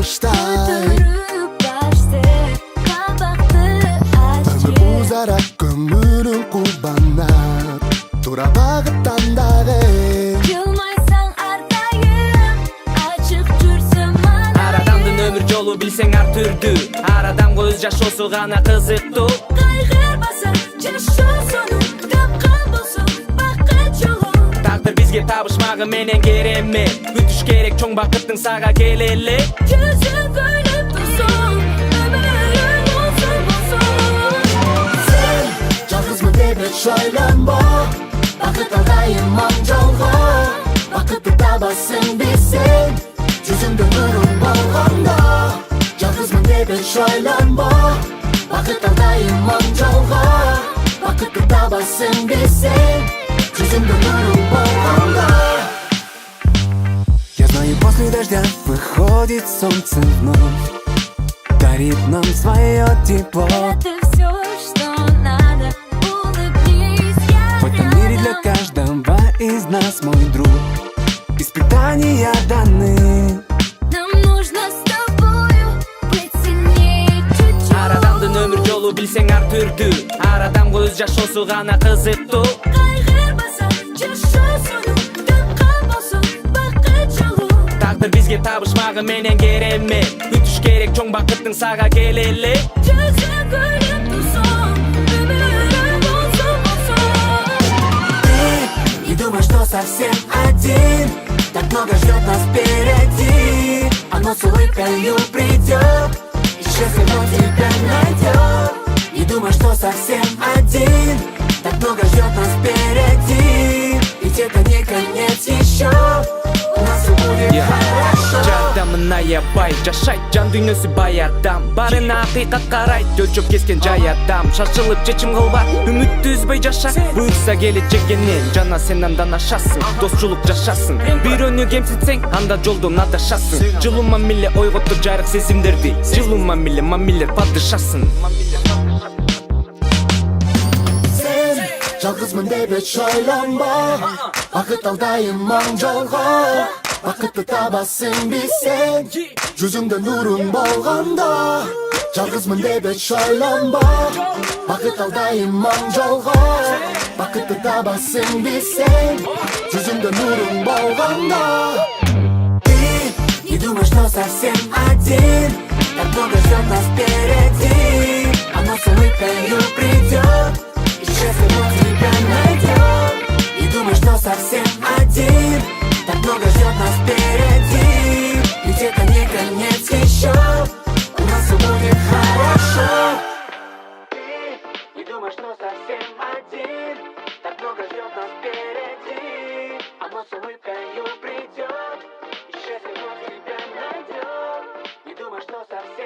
bag'ishday. Ömür uzarak ömrün qurbanlar Tura bag'itdan dag'ing. Yılmaysan ardayım, açık жүрсün mana. Арадамдын өмүр жолу билсең ар түрдүү. Арадамга өз жашоосу гана кызыктуу. Кайгырбасаң жашоо сону тапкан болсоң бакыт жолу. Тагдыр бизге табышмагы менен керемет. Күтүш керек чоң бакыттың сага келеле. Жүзүн көйлөп турсоң, өмүрүң болсун болсун. Sen жалгызмын деп эч ойлонбо. Бакыт алдайым моң жолго. Бакытты табасың билсең, жүзүңдө нурун болгондо. Жалгызмын деп эч ойлонбо. Бакыт алдайым моң жолго. Бакытты табасың билсең, жүзүңдө нурун болгондо. Я знаю, после дождя выходит солнце вновь, дарит нам свое тепло. Это всё, что надо, улыбнись, я В этом мире для рядом. каждого из нас, мой друг, испытания даны. Нам нужно с тобою быть сильнее чуть-чуть. Арадамдын өмүр жолу билсең ар түрдүү. Арадамга өз жашоосу гана кызыктуу. Кайгырбасаң жашоо сону тапкан болсоң бакыт жолу. Тагдыр бизге табышмагы менен керемет. Күтүш керек чоң бакыттың сага келеле. Жүзүн көйлөп турсоң, өмүрүң болсун болсун. Ты не думай, что совсем один, так много ждет нас впереди. Оно с улыбкою придет, и счастье вновь тебя найдет. Не думай, что совсем один, так много ждет нас впереди. Ведь это не конец еще, у нас все будет хорошо. Жардамын аябай жашайт жан дүйнөсү бай адам. Барына акыйкат карайт өлчөп кескен жай адам. Шашылып чечим кылба, үмүттү үзбөй жаша. Буйрса келечегенен жана сен андан ашасың. Достчулук жашасын, бирөөнү кемситсең анда жолдон адашасың. Жылуу мамиле ойготтур жарык сезимдерди. Жылуу мамиле падышасын. Sen жалгызмын деп эч ойлонбо. Бакыт алдайым моң жолго. Бакытты табасың билсең, жүзүңдө нурун болгондо. Жалгызмын деп эч ойлонбо. Бакыт алдайым моң жолго. Бакытты табасың билсең, жүзүңдө нурун болгондо. Ты не думай, что совсем один, так много ждет нас впереди. Оно с улыбкою придет, и счастье вновь тебя найдет. Не думай, что совсем один, так много ждет нас впереди. Ведь это не конец еще, у нас все будет хорошо. Ты не думай, что совсем один, так много ждет нас впереди. Оно с улыбкою придет, и счастье вновь тебя найдет. Не думай, что совсем